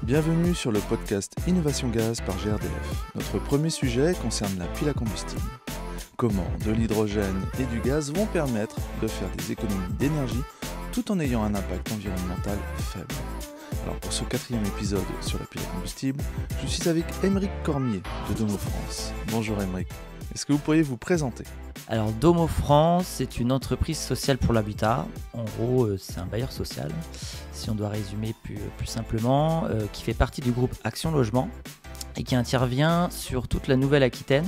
Bienvenue sur le podcast Innovation Gaz par GRDF. Notre premier sujet concerne la pile à combustible. Comment de l'hydrogène et du gaz vont permettre de faire des économies d'énergie tout en ayant un impact environnemental faible. Alors pour ce 4e épisode sur la pile à combustible, je suis avec Aymeric Cormier de Domo France. Bonjour Aymeric, est-ce que vous pourriez vous présenter ? Alors Domo France, c'est une entreprise sociale pour l'habitat. En gros, c'est un bailleur social, si on doit résumer plus simplement, qui fait partie du groupe Action Logement et qui intervient sur toute la Nouvelle-Aquitaine.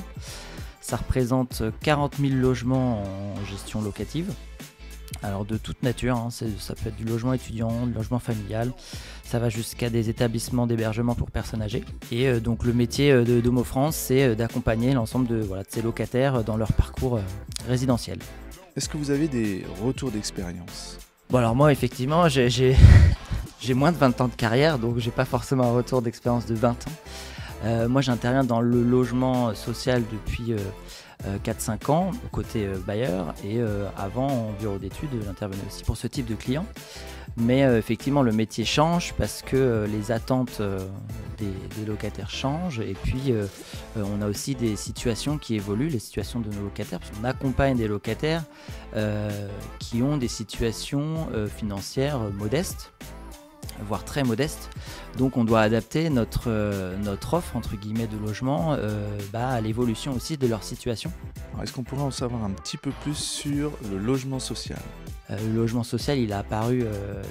Ça représente 40 000 logements en gestion locative. Alors de toute nature, ça peut être du logement étudiant, du logement familial, ça va jusqu'à des établissements d'hébergement pour personnes âgées. Et donc le métier de Domo France, c'est d'accompagner l'ensemble de ces locataires dans leur parcours résidentiel. Est-ce que vous avez des retours d'expérience ? Bon alors moi effectivement, j'ai moins de 20 ans de carrière, donc j'ai pas forcément un retour d'expérience de 20 ans. Moi j'interviens dans le logement social depuis 4-5 ans, côté bailleur, et avant en bureau d'études, j'intervenais aussi pour ce type de clients. Mais effectivement, le métier change parce que les attentes des locataires changent, et puis on a aussi des situations qui évoluent, les situations de nos locataires, parce qu'on accompagne des locataires qui ont des situations financières modestes, voire très modeste. Donc on doit adapter notre offre entre guillemets de logement à l'évolution aussi de leur situation. Alors, est-ce qu'on pourrait en savoir un petit peu plus sur le logement social ? Le logement social, il a apparu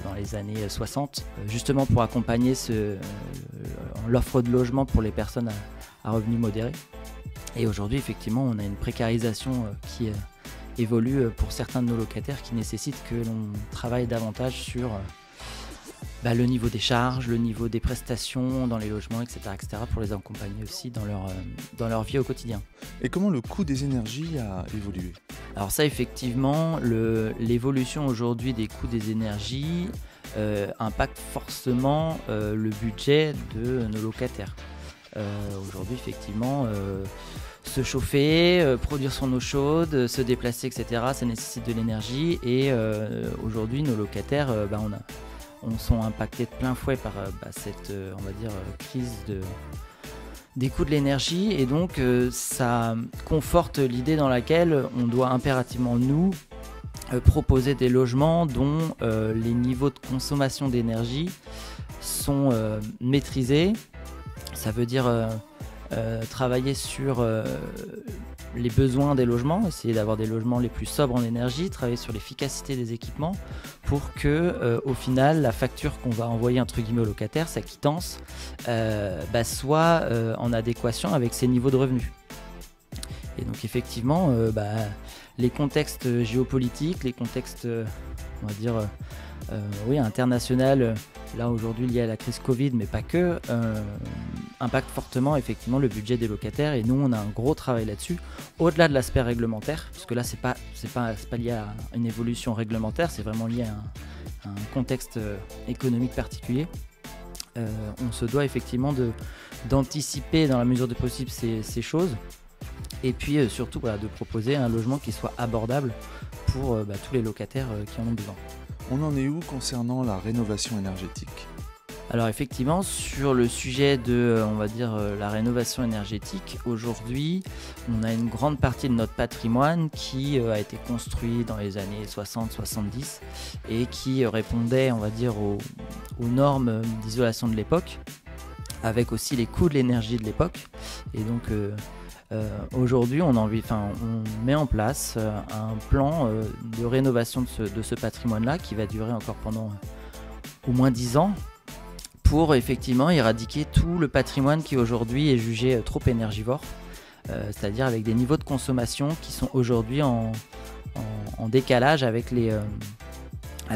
dans les années 60, justement pour accompagner l'offre de logement pour les personnes à revenus modérés. Et aujourd'hui, effectivement, on a une précarisation qui évolue pour certains de nos locataires, qui nécessite que l'on travaille davantage sur le niveau des charges, le niveau des prestations dans les logements, etc., pour les accompagner aussi dans leur vie au quotidien. Et comment le coût des énergies a évolué ? Alors ça, effectivement, l'évolution aujourd'hui des coûts des énergies impacte forcément le budget de nos locataires. Aujourd'hui, effectivement, se chauffer, produire son eau chaude, se déplacer, etc., ça nécessite de l'énergie. Et aujourd'hui, nos locataires, on sont impactés de plein fouet par cette crise des coûts de l'énergie, et donc ça conforte l'idée dans laquelle on doit impérativement nous proposer des logements dont les niveaux de consommation d'énergie sont maîtrisés. Ça veut dire travailler sur les besoins des logements, essayer d'avoir des logements les plus sobres en énergie, travailler sur l'efficacité des équipements pour que au final la facture qu'on va envoyer entre guillemets au locataire, sa quittance, soit en adéquation avec ses niveaux de revenus. Et donc effectivement, les contextes géopolitiques, les contextes internationaux, là aujourd'hui liés à la crise Covid, mais pas que, impactent fortement effectivement le budget des locataires. Et nous, on a un gros travail là-dessus, au-delà de l'aspect réglementaire, parce que là, c'est pas lié à une évolution réglementaire, c'est vraiment lié à un contexte économique particulier. On se doit effectivement d'anticiper dans la mesure du possible ces choses, et puis surtout de proposer un logement qui soit abordable pour tous les locataires qui en ont besoin. On en est où concernant la rénovation énergétique ? Alors effectivement, sur le sujet de la rénovation énergétique, aujourd'hui, on a une grande partie de notre patrimoine qui a été construit dans les années 60-70 et qui répondait, aux normes d'isolation de l'époque, avec aussi les coûts de l'énergie de l'époque. Et donc aujourd'hui, on met en place un plan de rénovation de ce patrimoine-là qui va durer encore pendant au moins 10 ans, pour effectivement éradiquer tout le patrimoine qui aujourd'hui est jugé trop énergivore, c'est-à-dire avec des niveaux de consommation qui sont aujourd'hui en décalage avec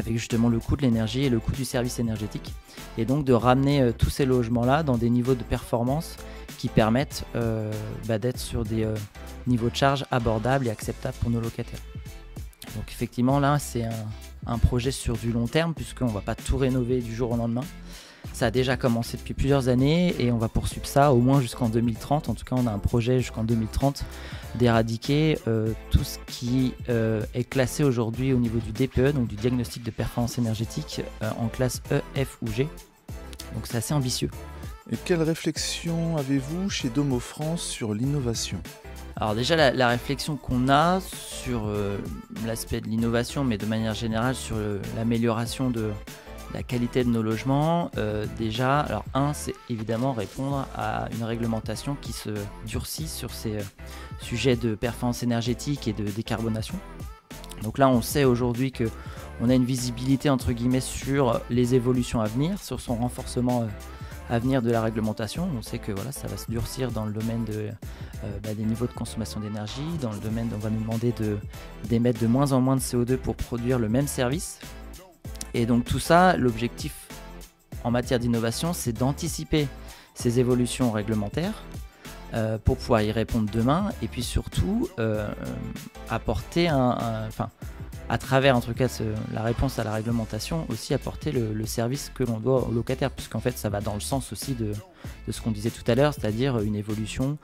justement le coût de l'énergie et le coût du service énergétique, et donc de ramener tous ces logements-là dans des niveaux de performance qui permettent d'être sur des niveaux de charge abordables et acceptables pour nos locataires. Donc effectivement là, c'est un projet sur du long terme, puisqu'on ne va pas tout rénover du jour au lendemain. Ça a déjà commencé depuis plusieurs années et on va poursuivre ça au moins jusqu'en 2030. En tout cas, on a un projet jusqu'en 2030 d'éradiquer tout ce qui est classé aujourd'hui au niveau du DPE, donc du diagnostic de performance énergétique, en classe E, F ou G. Donc c'est assez ambitieux. Et quelle réflexion avez-vous chez Domo France sur l'innovation ? Alors déjà, la réflexion qu'on a sur l'aspect de l'innovation, mais de manière générale sur l'amélioration de la qualité de nos logements, déjà, alors c'est évidemment répondre à une réglementation qui se durcit sur ces sujets de performance énergétique et de décarbonation. Donc là, on sait aujourd'hui qu'on a une visibilité entre guillemets sur les évolutions à venir, sur son renforcement à venir de la réglementation. On sait que voilà, ça va se durcir dans le domaine des niveaux de consommation d'énergie, dans le domaine où on va nous demander d'émettre de moins en moins de CO2 pour produire le même service. Et donc tout ça, l'objectif en matière d'innovation, c'est d'anticiper ces évolutions réglementaires pour pouvoir y répondre demain, et puis surtout apporter à travers en tout cas la réponse à la réglementation, aussi apporter le service que l'on doit aux locataires, puisqu'en fait ça va dans le sens aussi de ce qu'on disait tout à l'heure, c'est-à-dire une évolution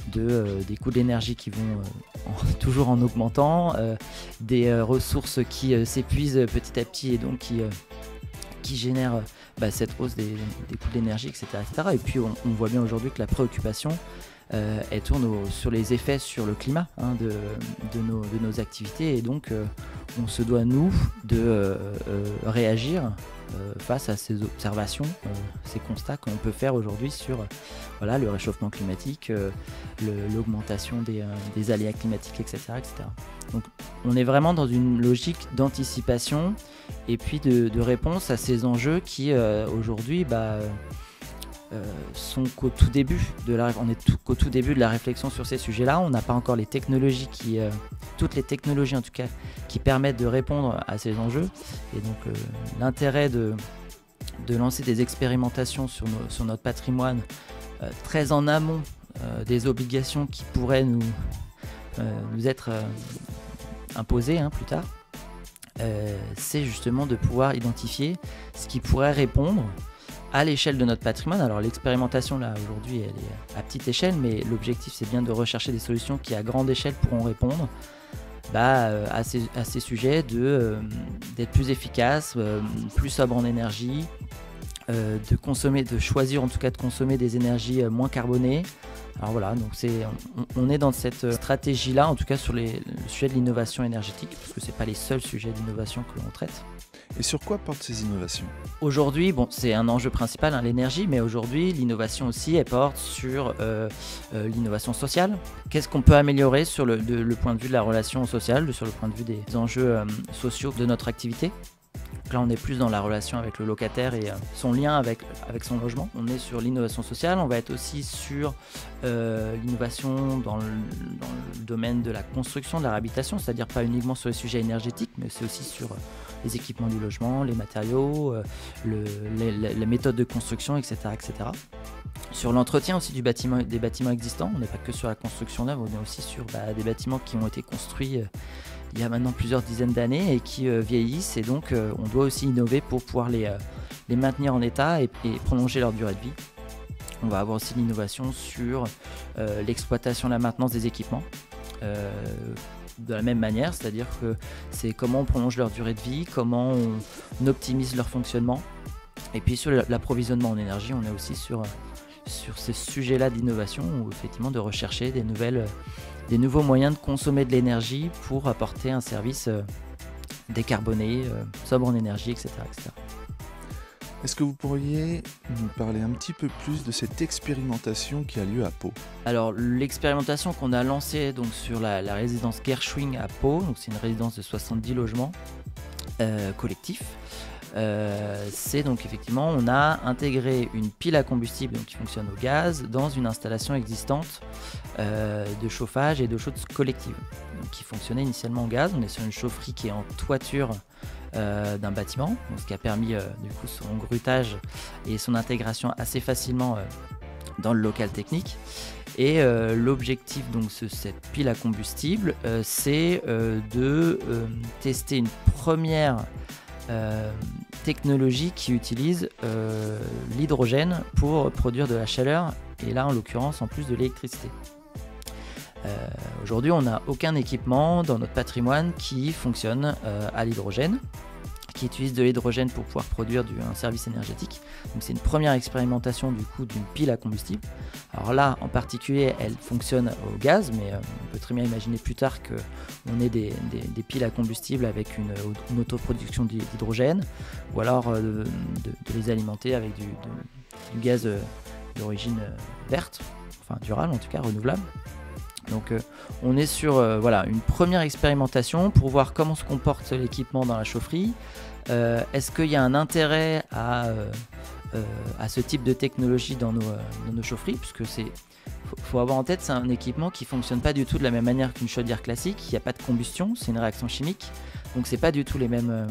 des coûts de l'énergie qui vont toujours en augmentant, des ressources qui s'épuisent petit à petit et donc qui génèrent cette hausse des coûts de l'énergie, etc., etc. Et puis on voit bien aujourd'hui que la préoccupation elle tourne sur les effets sur le climat de nos activités, et donc on se doit nous de réagir face à ces observations, ces constats qu'on peut faire aujourd'hui sur le réchauffement climatique, l'augmentation des aléas climatiques, etc., etc. Donc on est vraiment dans une logique d'anticipation et puis de réponse à ces enjeux qui aujourd'hui sont qu'au tout début qu'au tout début de la réflexion sur ces sujets-là. On n'a pas encore les technologies toutes les technologies en tout cas, qui permettent de répondre à ces enjeux. Et donc l'intérêt de lancer des expérimentations sur notre patrimoine très en amont des obligations qui pourraient nous être imposées plus tard, c'est justement de pouvoir identifier ce qui pourrait répondre à l'échelle de notre patrimoine. Alors l'expérimentation là aujourd'hui elle est à petite échelle, mais l'objectif c'est bien de rechercher des solutions qui à grande échelle pourront répondre à ces sujets, d'être plus efficace, plus sobre en énergie, de choisir en tout cas de consommer des énergies moins carbonées. Alors voilà, donc on est dans cette stratégie là, en tout cas sur le sujet de l'innovation énergétique, parce que c'est pas les seuls sujets d'innovation que l'on traite. Et sur quoi portent ces innovations ? Aujourd'hui, c'est un enjeu principal, l'énergie, mais aujourd'hui, l'innovation aussi, elle porte sur l'innovation sociale. Qu'est-ce qu'on peut améliorer sur le point de vue de la relation sociale, sur le point de vue des enjeux sociaux de notre activité ? Donc là, on est plus dans la relation avec le locataire et son lien avec son logement. On est sur l'innovation sociale, on va être aussi sur l'innovation dans le domaine de la construction, de la réhabilitation, c'est-à-dire pas uniquement sur les sujets énergétiques, mais c'est aussi sur les équipements du logement, les matériaux, les méthodes de construction, etc., etc. Sur l'entretien aussi des bâtiments existants, on n'est pas que sur la construction neuve, on est aussi sur des bâtiments qui ont été construits il y a maintenant plusieurs dizaines d'années et qui vieillissent, et donc on doit aussi innover pour pouvoir les maintenir en état et prolonger leur durée de vie. On va avoir aussi l'innovation sur l'exploitation et la maintenance des équipements. De la même manière, c'est-à-dire que c'est comment on prolonge leur durée de vie, comment on optimise leur fonctionnement. Et puis sur l'approvisionnement en énergie, on est aussi sur ces sujets-là d'innovation, ou effectivement de rechercher des nouveaux moyens de consommer de l'énergie pour apporter un service décarboné, sobre en énergie, etc., etc. Est-ce que vous pourriez nous parler un petit peu plus de cette expérimentation qui a lieu à Pau ? Alors l'expérimentation qu'on a lancée donc, sur la résidence Gershwing à Pau, donc c'est une résidence de 70 logements collectifs. C'est donc effectivement, on a intégré une pile à combustible donc, qui fonctionne au gaz dans une installation existante de chauffage et d'eau chaude collective, donc, qui fonctionnait initialement au gaz. On est sur une chaufferie qui est en toiture d'un bâtiment, donc, ce qui a permis du coup son grutage et son intégration assez facilement dans le local technique. Et l'objectif donc de cette pile à combustible, c'est de tester une première technologie qui utilise l'hydrogène pour produire de la chaleur, et là en l'occurrence en plus de l'électricité. Aujourd'hui, on n'a aucun équipement dans notre patrimoine qui fonctionne à l'hydrogène, qui utilise de l'hydrogène pour pouvoir produire un service énergétique. Donc c'est une première expérimentation du coup d'une pile à combustible. Alors là, en particulier, elle fonctionne au gaz, mais on peut très bien imaginer plus tard qu'on ait des piles à combustible avec une autoproduction d'hydrogène, ou alors de les alimenter avec du gaz d'origine verte, enfin durable en tout cas, renouvelable. Donc on est sur une première expérimentation pour voir comment se comporte l'équipement dans la chaufferie. Est-ce qu'il y a un intérêt à ce type de technologie dans nos chaufferies, puisque faut avoir en tête, c'est un équipement qui ne fonctionne pas du tout de la même manière qu'une chaudière classique. Il n'y a pas de combustion, c'est une réaction chimique. Donc c'est pas du tout les mêmes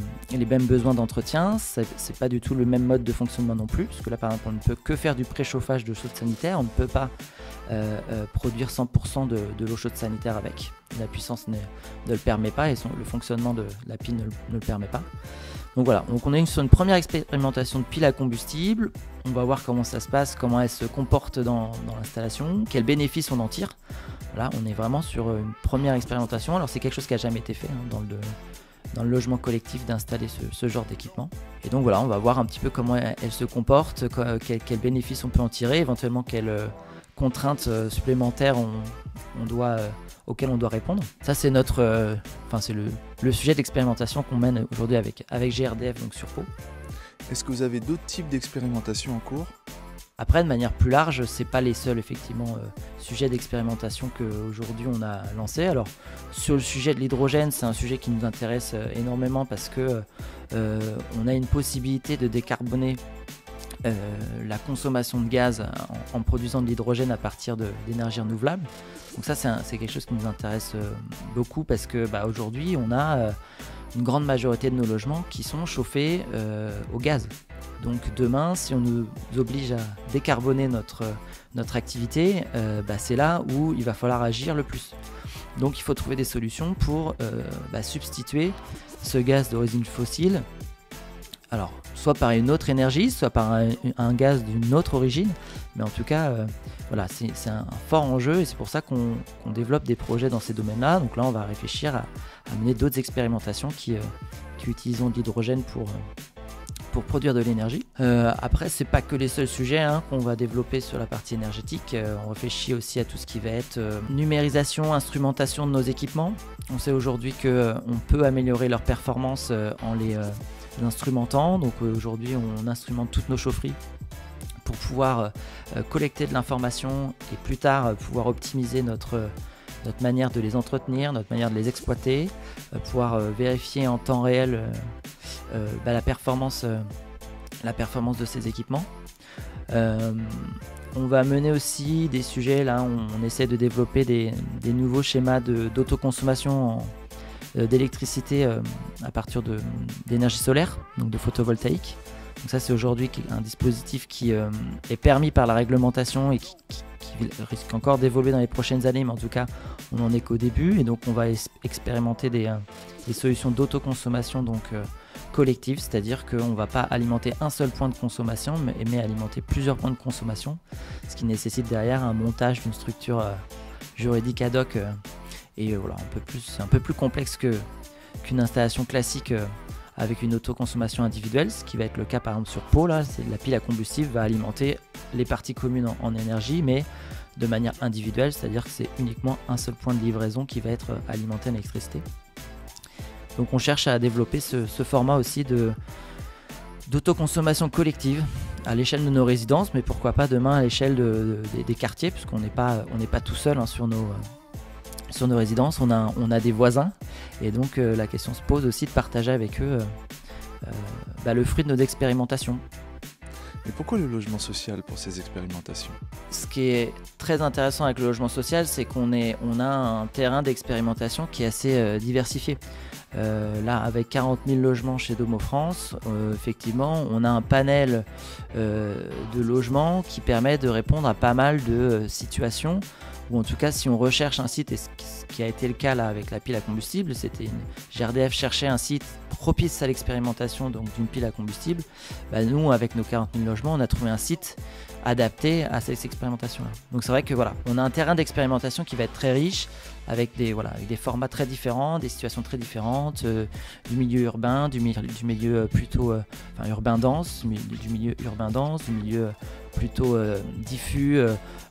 besoins d'entretien, c'est pas du tout le même mode de fonctionnement non plus, parce que là par exemple on ne peut que faire du préchauffage de chaude sanitaire, on ne peut pas produire 100% de l'eau chaude sanitaire avec. La puissance ne le permet pas et le fonctionnement de la pile ne le permet pas. Donc voilà, donc on est sur une première expérimentation de pile à combustible. On va voir comment ça se passe, comment elle se comporte dans l'installation, quels bénéfices on en tire. Là, on est vraiment sur une première expérimentation. Alors c'est quelque chose qui n'a jamais été fait dans le logement collectif d'installer ce genre d'équipement. Et donc voilà, on va voir un petit peu comment elle se comporte, quels bénéfices on peut en tirer, éventuellement quelles contraintes supplémentaires auxquelles on doit répondre. Ça c'est c'est le sujet d'expérimentation qu'on mène aujourd'hui avec GRDF, donc sur Pau. Est-ce que vous avez d'autres types d'expérimentations en cours ? Après, de manière plus large, c'est pas les seuls effectivement sujets d'expérimentation qu'aujourd'hui on a lancés. Alors sur le sujet de l'hydrogène, c'est un sujet qui nous intéresse énormément parce que on a une possibilité de décarboner la consommation de gaz en produisant de l'hydrogène à partir d'énergies renouvelables. Donc ça c'est quelque chose qui nous intéresse beaucoup parce que aujourd'hui on a une grande majorité de nos logements qui sont chauffés au gaz. Donc demain, si on nous oblige à décarboner notre activité, c'est là où il va falloir agir le plus. Donc il faut trouver des solutions pour substituer ce gaz d'origine fossile, alors soit par une autre énergie, soit par un gaz d'une autre origine, mais en tout cas c'est un fort enjeu et c'est pour ça qu'on développe des projets dans ces domaines-là. Donc là on va réfléchir à mener d'autres expérimentations qui utiliseront de l'hydrogène pour produire de l'énergie. Après, c'est pas que les seuls sujets qu'on va développer sur la partie énergétique. On réfléchit aussi à tout ce qui va être numérisation, instrumentation de nos équipements. On sait aujourd'hui qu'on peut améliorer leur performance en les instrumentant. Donc aujourd'hui, on instrumente toutes nos chaufferies pour pouvoir collecter de l'information et plus tard pouvoir optimiser notre manière de les entretenir, notre manière de les exploiter, pouvoir vérifier en temps réel la performance de ces équipements. On va mener aussi des sujets, là on essaie de développer des nouveaux schémas d'autoconsommation d'électricité à partir d'énergie solaire, donc de photovoltaïque. Donc ça c'est aujourd'hui un dispositif qui est permis par la réglementation et qui risque encore d'évoluer dans les prochaines années, mais en tout cas on en est qu'au début et donc on va expérimenter des solutions d'autoconsommation donc collective, c'est-à-dire qu'on ne va pas alimenter un seul point de consommation mais alimenter plusieurs points de consommation, ce qui nécessite derrière un montage d'une structure juridique ad hoc et voilà, c'est un peu plus complexe qu'une installation classique avec une autoconsommation individuelle, ce qui va être le cas par exemple sur Pau. Là, la pile à combustible va alimenter les parties communes en énergie, mais de manière individuelle, c'est-à-dire que c'est uniquement un seul point de livraison qui va être alimenté en électricité. Donc on cherche à développer ce format aussi d'autoconsommation collective à l'échelle de nos résidences, mais pourquoi pas demain à l'échelle des quartiers, puisqu'on n'est pas tout seul sur nos résidences, on a des voisins et donc la question se pose aussi de partager avec eux le fruit de nos expérimentations. Et pourquoi le logement social pour ces expérimentations ? Ce qui est très intéressant avec le logement social, c'est qu'on a un terrain d'expérimentation qui est assez diversifié. Là, avec 40 000 logements chez Domo France, effectivement, on a un panel de logements qui permet de répondre à pas mal de situations ou en tout cas si on recherche un site, et ce qui a été le cas là avec la pile à combustible, GRDF cherchait un site propice à l'expérimentation donc d'une pile à combustible. Nous, avec nos 40 000 logements, on a trouvé un site adapté à cette expérimentation-là. Donc c'est vrai que voilà, on a un terrain d'expérimentation qui va être très riche, avec des formats très différents, des situations très différentes, du milieu urbain, du milieu plutôt urbain dense, du milieu urbain dense, du milieu plutôt diffus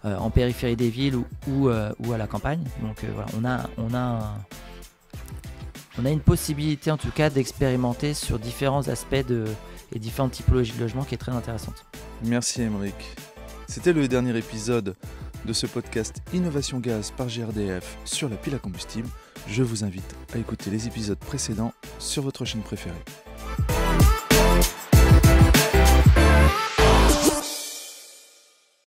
en périphérie des villes ou à la campagne. Donc voilà, on a une possibilité en tout cas d'expérimenter sur différents aspects et différentes typologies de logements qui est très intéressante. Merci Aymeric. C'était le dernier épisode de ce podcast Innovation Gaz par GRDF sur la pile à combustible. Je vous invite à écouter les épisodes précédents sur votre chaîne préférée.